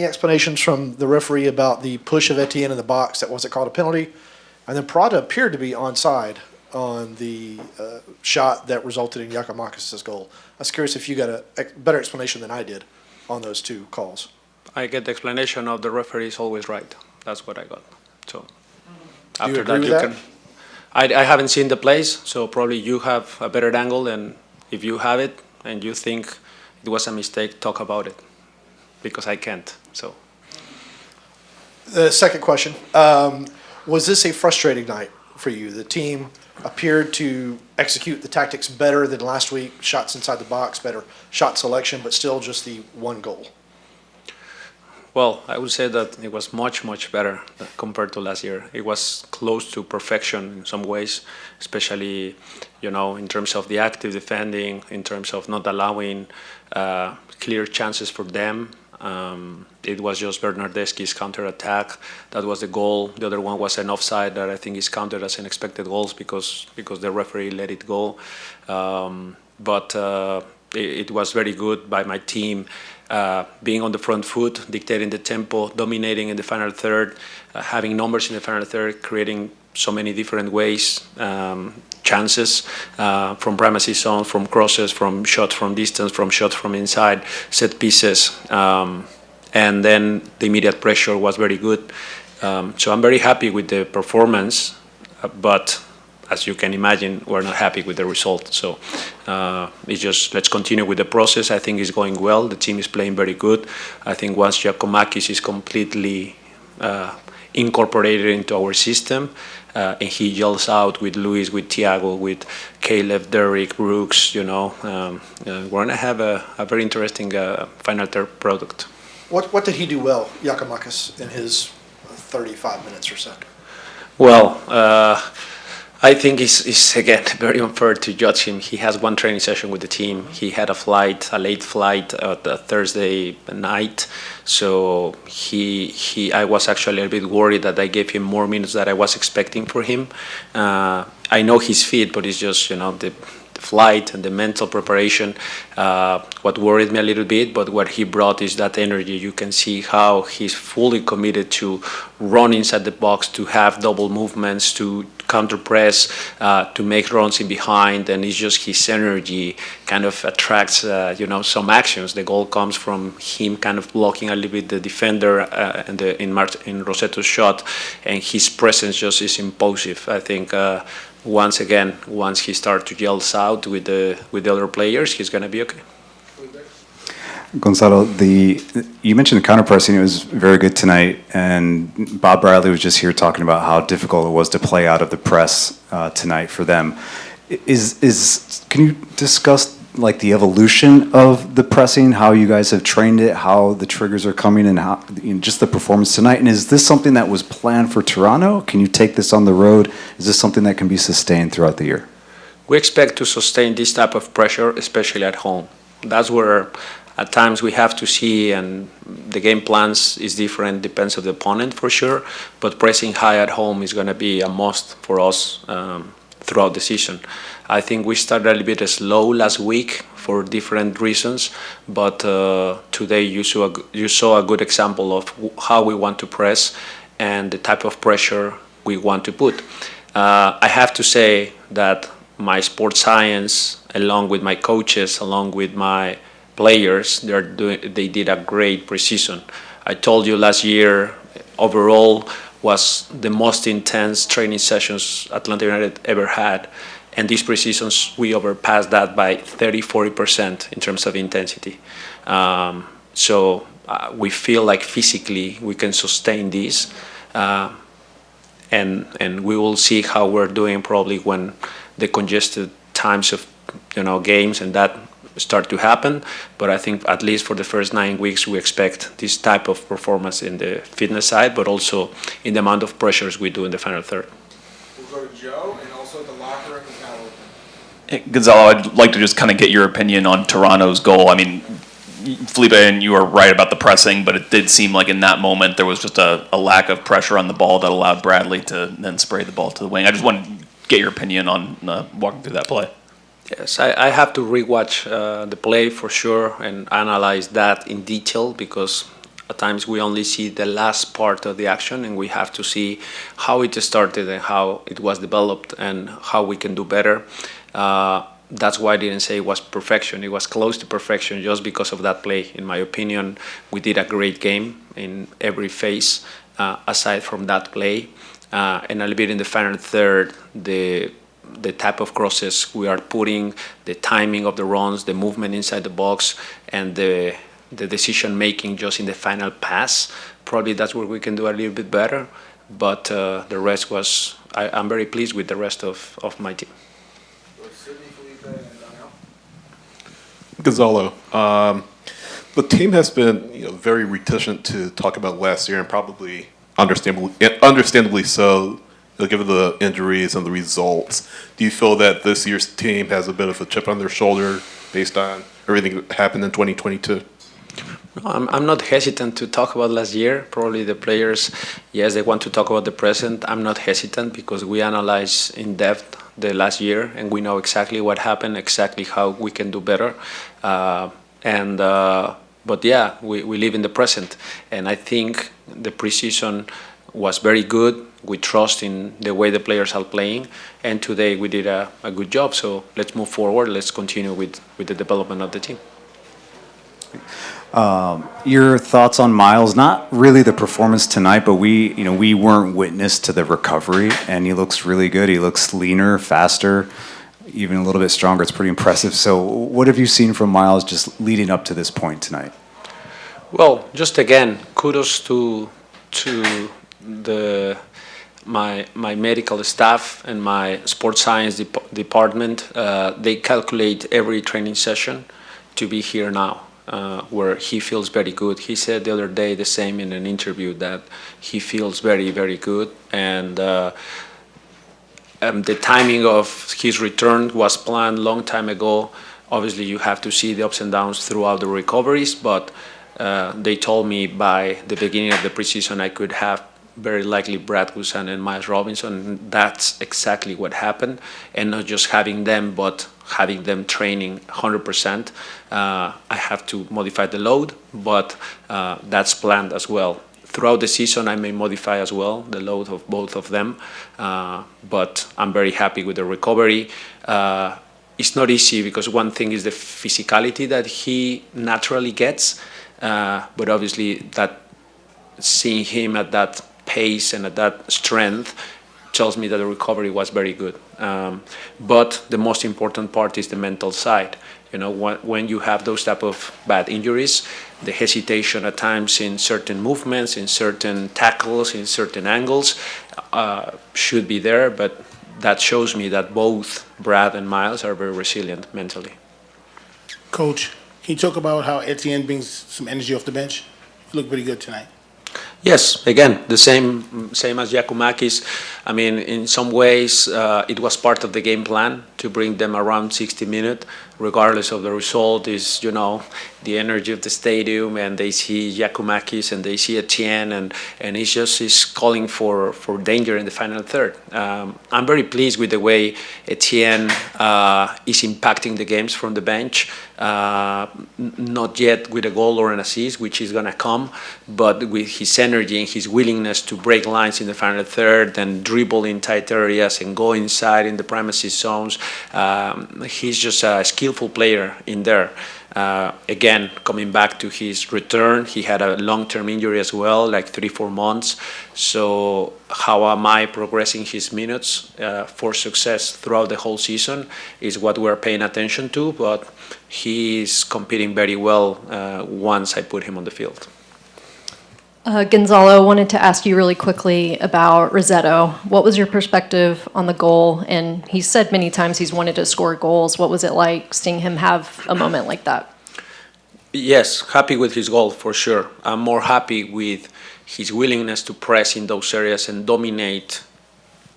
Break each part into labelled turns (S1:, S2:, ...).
S1: Any explanations from the referee about the push of Etienne in the box that wasn't called a penalty? And then Prada appeared to be onside on the shot that resulted in Giakoumakis' goal. I was curious if you got a better explanation than I did on those two calls.
S2: I get the explanation of the referee is always right. That's what I got. So
S1: Do you agree with that?
S2: I haven't seen the plays, so probably you have a better angle, and if you have it and you think it was a mistake, talk about it, because I can't. So
S1: the second question, was this a frustrating night for you? The team appeared to execute the tactics better than last week, shots inside the box, better shot selection, but still just the one goal.
S2: well, I would say that it was much, much better compared to last year. It was close to perfection in some ways, especially, in terms of the active defending, in terms of not allowing clear chances for them. It was just Bernardeschi's counterattack. That was the goal. The other one was an offside that I think is counted as unexpected goals because the referee let it go. But it was very good by my team, being on the front foot, dictating the tempo, dominating in the final third, having numbers in the final third, creating so many different ways, chances from primacy zone, from crosses, from shots from distance, from shots from inside, set pieces. And then the immediate pressure was very good. So I'm very happy with the performance, but as you can imagine, we're not happy with the result. So it's just, let's continue with the process. I think it's going well. The team is playing very good. I think once Giakoumakis is completely incorporated into our system, and he yells out with Luis, with Thiago, with Caleb, Derek, Brooks, we're going to have a very interesting final third product.
S1: What did he do well, Giakoumakis, in his 35 minutes or so?
S2: Well, I think it's again very unfair to judge him. He has one training session with the team. He had a late flight at Thursday night, so I was actually a bit worried that I gave him more minutes than I was expecting for him. I know he's fit, but it's just the flight and the mental preparation what worried me a little bit, but what he brought is that energy. You can see how he's fully committed to run inside the box, to have double movements, to counter press, to make runs in behind, and it's just his energy kind of attracts some actions. The goal comes from him kind of blocking a little bit the defender in Rossetto's shot, and his presence just is imposing. I think once he starts to yell out with the other players, he's going to be okay.
S3: Gonzalo, you mentioned the counter pressing. It was very good tonight, and Bob Bradley was just here talking about how difficult it was to play out of the press tonight for them. Can you discuss the evolution of the pressing, how you guys have trained it, how the triggers are coming, and how just the performance tonight? And is this something that was planned for Toronto? Can you take this on the road? Is this something that can be sustained throughout the year?
S2: We expect to sustain this type of pressure, especially at home. That's where at times we have to see, and the game plans is different, depends on the opponent for sure, but pressing high at home is going to be a must for us throughout the season. I think we started a little bit slow last week for different reasons, but today you saw a good example of how we want to press and the type of pressure we want to put. I have to say that my sports science, along with my coaches, along with my players, they did a great preseason. I told you last year, overall, was the most intense training sessions Atlanta United ever had. And these preseasons, we overpassed that by 30-40% in terms of intensity. So we feel like physically we can sustain this. And we will see how we're doing probably when the congested times of games and that start to happen. But I think at least for the first 9 weeks we expect this type of performance in the fitness side, but also in the amount of pressures we do in the final third.
S4: We'll go to Joe, and also the locker room is now open.
S5: Gonzalo, I'd like to just kind of get your opinion on Toronto's goal. I mean, Felipe, and you were right about the pressing, but it did seem like in that moment there was just a lack of pressure on the ball that allowed Bradley to then spray the ball to the wing. I just want to get your opinion on walking through that play.
S2: Yes, I have to rewatch the play for sure and analyze that in detail, because at times we only see the last part of the action, and we have to see how it started and how it was developed and how we can do better. That's why I didn't say it was perfection. It was close to perfection just because of that play. In my opinion, we did a great game in every phase aside from that play. And a little bit in the final third, the type of crosses we are putting, the timing of the runs, the movement inside the box, and the decision making just in the final pass. Probably that's where we can do a little bit better. But the rest was, I'm very pleased with the rest of my team.
S6: Gonzalo, the team has been very reticent to talk about last year, and probably understandably so, given the injuries and the results. Do you feel that this year's team has a bit of a chip on their shoulder based on everything that happened in 2022?
S2: I'm not hesitant to talk about last year. Probably the players, yes, they want to talk about the present. I'm not hesitant because we analyze in depth the last year and we know exactly what happened, exactly how we can do better. But yeah, we live in the present. And I think the preseason was very good. We trust in the way the players are playing. And today we did a good job. So let's move forward. Let's continue with the development of the team.
S3: Your thoughts on Miles? Not really the performance tonight, but we weren't witness to the recovery, and he looks really good. He looks leaner, faster, even a little bit stronger. It's pretty impressive. So, what have you seen from Miles just leading up to this point tonight?
S2: Well, just again, kudos to my medical staff and my sports science department. They calculate every training session to be here now. Where he feels very good. He said the other day the same in an interview that he feels very, very good. And the timing of his return was planned a long time ago. Obviously, you have to see the ups and downs throughout the recoveries, but they told me by the beginning of the preseason I could have very likely Brad Guzan and Miles Robinson. And that's exactly what happened. And not just having them, but having them training 100%. I have to modify the load, but that's planned as well. Throughout the season, I may modify as well the load of both of them, but I'm very happy with the recovery. It's not easy because one thing is the physicality that he naturally gets, but obviously that seeing him at that pace and at that strength tells me that the recovery was very good. But the most important part is the mental side. When you have those type of bad injuries, the hesitation at times in certain movements, in certain tackles, in certain angles should be there. But that shows me that both Brad and Miles are very resilient mentally.
S7: Coach, can you talk about how Etienne brings some energy off the bench? You look pretty good tonight.
S2: Yes, again, the same as Giacomakis. I mean, in some ways, it was part of the game plan to bring them around 60 minutes, regardless of the result. Is the energy of the stadium, and they see Giacomakis and they see Etienne, and he's calling for danger in the final third. I'm very pleased with the way Etienne is impacting the games from the bench. Not yet with a goal or an assist, which is going to come, but with his energy and his willingness to break lines in the final third and dribble in tight areas and go inside in the premises zones. He's just a skillful player in there. Again, coming back to his return, he had a long-term injury as well, like 3-4 months. So how am I progressing his minutes for success throughout the whole season is what we're paying attention to, but he's competing very well once I put him on the field.
S8: Gonzalo, wanted to ask you really quickly about Rossetto. What was your perspective on the goal? And he said many times he's wanted to score goals. What was it like seeing him have a moment like that?
S2: Yes, happy with his goal for sure. I'm more happy with his willingness to press in those areas and dominate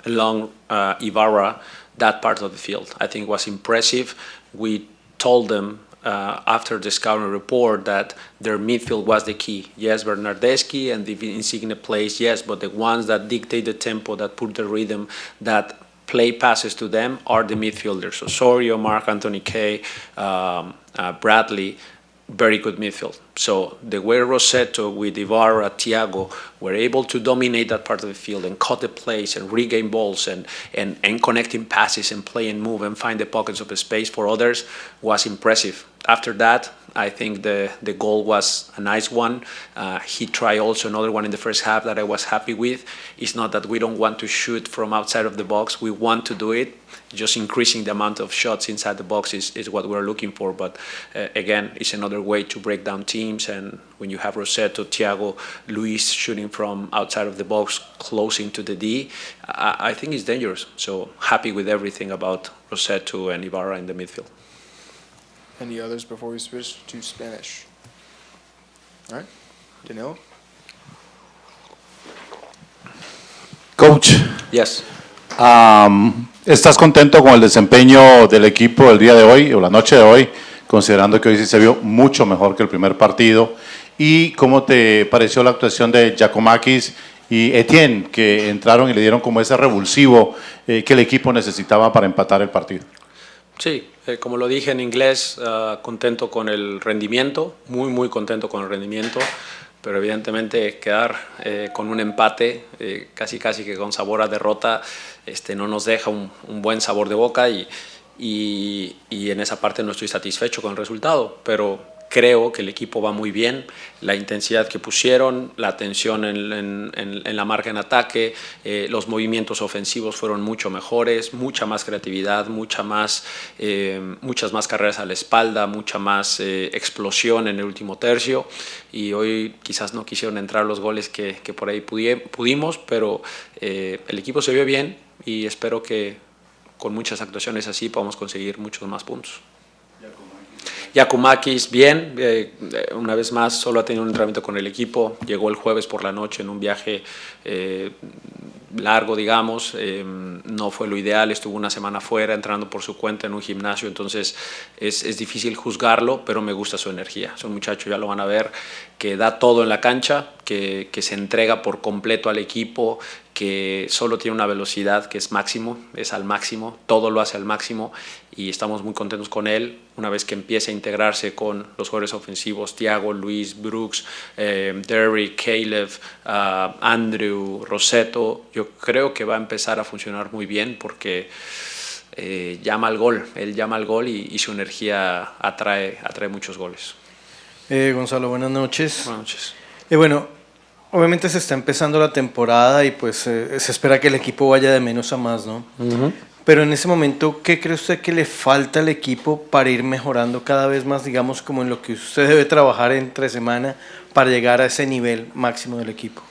S2: along Ibarra, that part of the field. I think was impressive. We told them after the scouting report that their midfield was the key. Yes, Bernardeschi and the Insigne plays, yes, but the ones that dictate the tempo, that put the rhythm, that play passes to them are the midfielders. Osorio, Marc Anthony Kaye, Bradley. very good midfield. So the way Rossetto with Ibarra, Thiago were able to dominate that part of the field and cut the plays and regain balls and connecting passes and play and move and find the pockets of space for others was impressive. After that, I think the goal was a nice one. He tried also another one in the first half that I was happy with. It's not that we don't want to shoot from outside of the box. We want to do it. Just increasing the amount of shots inside the box is what we're looking for. But again, it's another way to break down teams. And when you have Rossetto, Thiago, Luis shooting from outside of the box, closing to the D, I think it's dangerous. So happy with everything about Rossetto and Ibarra in the midfield.
S4: Any others before we switch to Spanish? All right, Danilo?
S9: Coach,
S2: Yes.
S9: ¿estás contento con el desempeño del equipo el día de hoy o la noche de hoy, considerando que hoy sí se vio mucho mejor que el primer partido? ¿Y cómo te pareció la actuación de Giacomakis y Etienne, que entraron y le dieron como ese revulsivo que el equipo necesitaba para empatar el partido?
S2: Sí, como lo dije en inglés, contento con el rendimiento, muy contento con el rendimiento, pero evidentemente quedar con un empate, casi que con sabor a derrota, no nos deja un buen sabor de boca y en esa parte no estoy satisfecho con el resultado, pero creo que el equipo va muy bien, la intensidad que pusieron, la atención en la marca en ataque, los movimientos ofensivos fueron mucho mejores, mucha más creatividad, muchas más carreras a la espalda, mucha más explosión en el último tercio y hoy quizás no quisieron entrar los goles que por ahí pudimos, pero el equipo se vio bien y espero que con muchas actuaciones así podamos conseguir muchos más puntos. Giacomakis bien, una vez más solo ha tenido un entrenamiento con el equipo, llegó el jueves por la noche en un viaje largo, digamos, no fue lo ideal, estuvo una semana fuera entrenando por su cuenta en un gimnasio, entonces es difícil juzgarlo, pero me gusta su energía. Es un muchacho, ya lo van a ver, que da todo en la cancha, que se entrega por completo al equipo, que solo tiene una velocidad que es máximo, es al máximo, todo lo hace al máximo y estamos muy contentos con él. Una vez que empiece a integrarse con los jugadores ofensivos, Thiago, Luis, Brooks, Derrick, Caleb, Andrew, Rossetto, yo creo que va a empezar a funcionar muy bien porque llama al gol, él llama al gol y su energía atrae muchos goles.
S10: Gonzalo, buenas noches.
S2: Buenas noches.
S10: Bueno, obviamente se está empezando la temporada y pues se espera que el equipo vaya de menos a más, ¿no? Pero en ese momento, ¿qué cree usted que le falta al equipo para ir mejorando cada vez más, digamos, como en lo que usted debe trabajar entre semana para llegar a ese nivel máximo del equipo?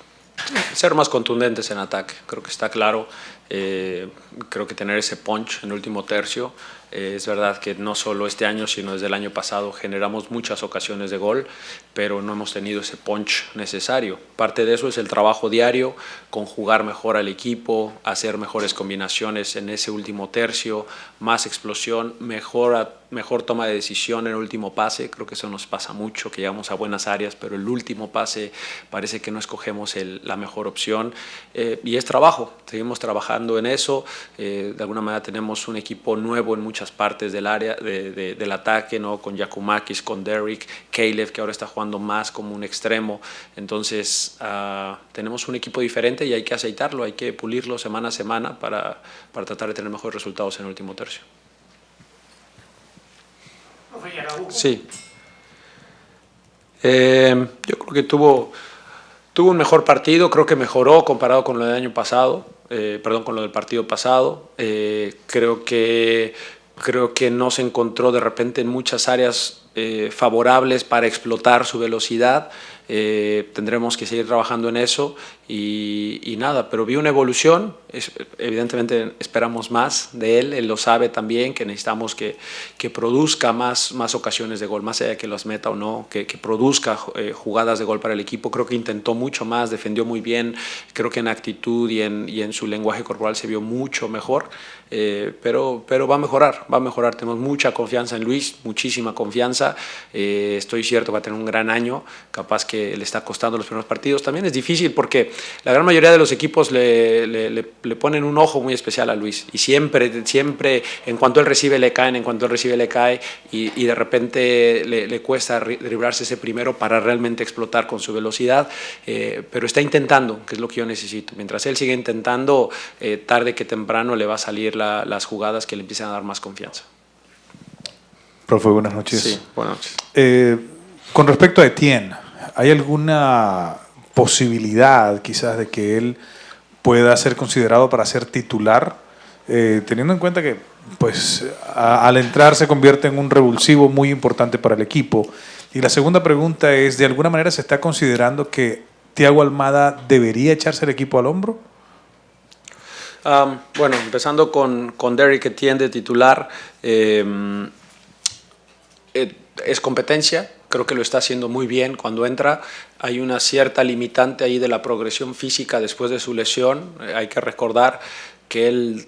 S2: Ser más contundentes en ataque, creo que está claro. Creo que tener ese punch en el último tercio. Es verdad que no solo este año, sino desde el año pasado generamos muchas ocasiones de gol, pero no hemos tenido ese punch necesario. Parte de eso es el trabajo diario, conjugar mejor al equipo, hacer mejores combinaciones en ese último tercio, más explosión, mejor toma de decisión en el último pase. Creo que eso nos pasa mucho, que llegamos a buenas áreas, pero el último pase parece que no escogemos la mejor opción. Y es trabajo, seguimos trabajando en eso. De alguna manera tenemos un equipo nuevo en muchas partes del área del ataque, ¿no? Con Giacomakis, con Derrick, Caleb, que ahora está jugando más como un extremo. Entonces tenemos un equipo diferente y hay que aceitarlo, hay que pulirlo semana a semana para tratar de tener mejores resultados en el último tercio. Sí. Yo creo que tuvo un mejor partido, creo que mejoró comparado con lo del año pasado, con lo del partido pasado. Creo que no se encontró de repente en muchas áreas favorables para explotar su velocidad. Tendremos que seguir trabajando en eso y nada, pero vi una evolución. Evidentemente esperamos más de él, él lo sabe también, que necesitamos que produzca más ocasiones de gol, más allá de que las meta o no, que produzca jugadas de gol para el equipo. Creo que intentó mucho más, defendió muy bien, creo que en actitud y en su lenguaje corporal se vio mucho mejor, pero va a mejorar, tenemos mucha confianza en Luis, muchísima confianza. Estoy cierto que va a tener un gran año, capaz que le está costando los primeros partidos. También es difícil porque la gran mayoría de los equipos le ponen un ojo muy especial a Luis y siempre en cuanto él recibe le caen, en cuanto él recibe le cae y de repente le cuesta dribblarse ese primero para realmente explotar con su velocidad, pero está intentando, que es lo que yo necesito. Mientras él sigue intentando, tarde que temprano le va a salir las jugadas que le empiezan a dar más confianza.
S11: Profe, buenas noches.
S2: Sí, buenas noches.
S11: Con respecto a Etienne, ¿hay alguna posibilidad quizás de que él pueda ser considerado para ser titular, teniendo en cuenta que pues, al entrar se convierte en un revulsivo muy importante para el equipo? Y la segunda pregunta es, ¿de alguna manera se está considerando que Thiago Almada debería echarse el equipo al hombro?
S2: Bueno, empezando con Derrick Etienne de titular, es competencia, creo que lo está haciendo muy bien cuando entra. Hay una cierta limitante ahí de la progresión física después de su lesión. Hay que recordar que él,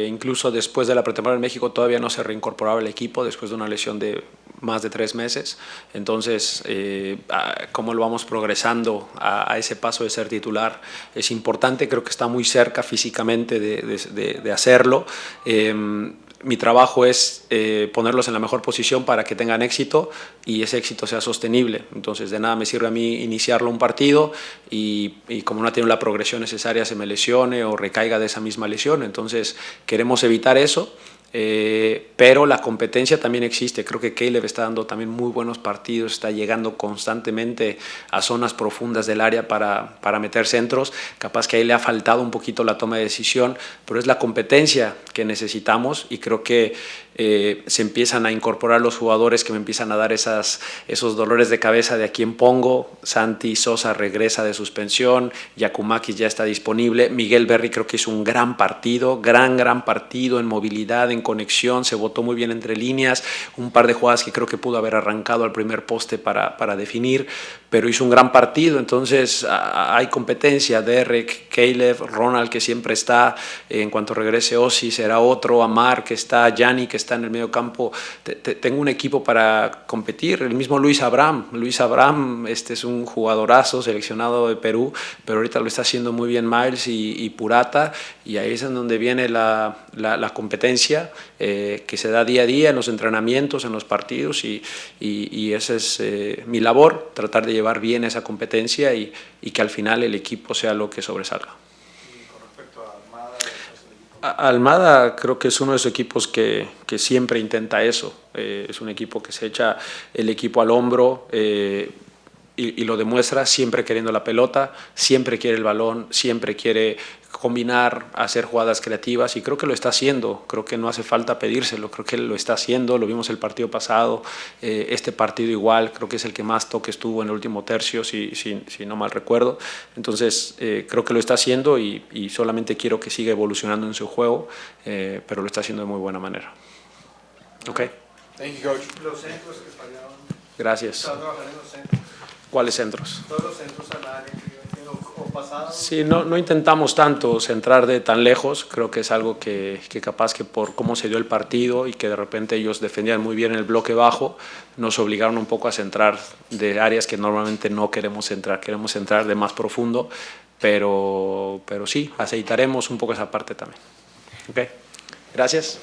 S2: incluso después de la pretemporada en México, todavía no se reincorporaba al equipo después de una lesión de más de 3 meses. Entonces, cómo lo vamos progresando a ese paso de ser titular es importante. Creo que está muy cerca físicamente de hacerlo. Mi trabajo es ponerlos en la mejor posición para que tengan éxito y ese éxito sea sostenible. Entonces, de nada me sirve a mí iniciarlo un partido y como no ha tenido la progresión necesaria se me lesione o recaiga de esa misma lesión. Entonces, queremos evitar eso. Pero la competencia también existe. Creo que Caleb está dando también muy buenos partidos, está llegando constantemente a zonas profundas del área para meter centros. Capaz que ahí le ha faltado un poquito la toma de decisión, pero es la competencia que necesitamos y creo que se empiezan a incorporar los jugadores que me empiezan a dar esos dolores de cabeza de a quién pongo. Santi Sosa regresa de suspensión, Yakumakis ya está disponible, Miguel Berry creo que hizo un gran partido, gran partido en movilidad, en conexión, se botó muy bien entre líneas, un par de jugadas que creo que pudo haber arrancado al primer poste para definir, pero hizo un gran partido. Entonces hay competencia. Derek, Caleb, Ronald que siempre está, en cuanto regrese Ossi será otro, Amar que está, Yanni que está en el medio campo. Tengo un equipo para competir. El mismo Luis Abraham es un jugadorazo seleccionado de Perú, pero ahorita lo está haciendo muy bien Miles y Purata, y ahí es en donde viene la competencia que se da día a día en los entrenamientos, en los partidos, y esa es mi labor, tratar de llevar bien esa competencia y que al final el equipo sea lo que sobresalga.
S11: Y con respecto a Almada,
S2: Almada creo que es uno de esos equipos que siempre intenta eso. Es un equipo que se echa el equipo al hombro y lo demuestra siempre queriendo la pelota, siempre quiere el balón, siempre quiere combinar, hacer jugadas creativas, y creo que lo está haciendo. Creo que no hace falta pedírselo, creo que lo está haciendo. Lo vimos el partido pasado, este partido igual, creo que es el que más toques tuvo en el último tercio, si no mal recuerdo. Entonces creo que lo está haciendo y solamente quiero que siga evolucionando en su juego, pero lo está haciendo de muy buena manera. Ok.
S4: Thank you, coach.
S10: Los centros que fallaron.
S2: Gracias.
S10: ¿Estaba trabajando en los centros?
S2: ¿Cuáles centros?
S10: Todos los centros al área o pasados.
S2: Sí, no intentamos tanto centrar de tan lejos. Creo que es algo que capaz que por cómo se dio el partido y que de repente ellos defendían muy bien el bloque bajo, nos obligaron un poco a centrar de áreas que normalmente no queremos centrar de más profundo, pero sí, aceitaremos un poco esa parte también. Okay. Gracias.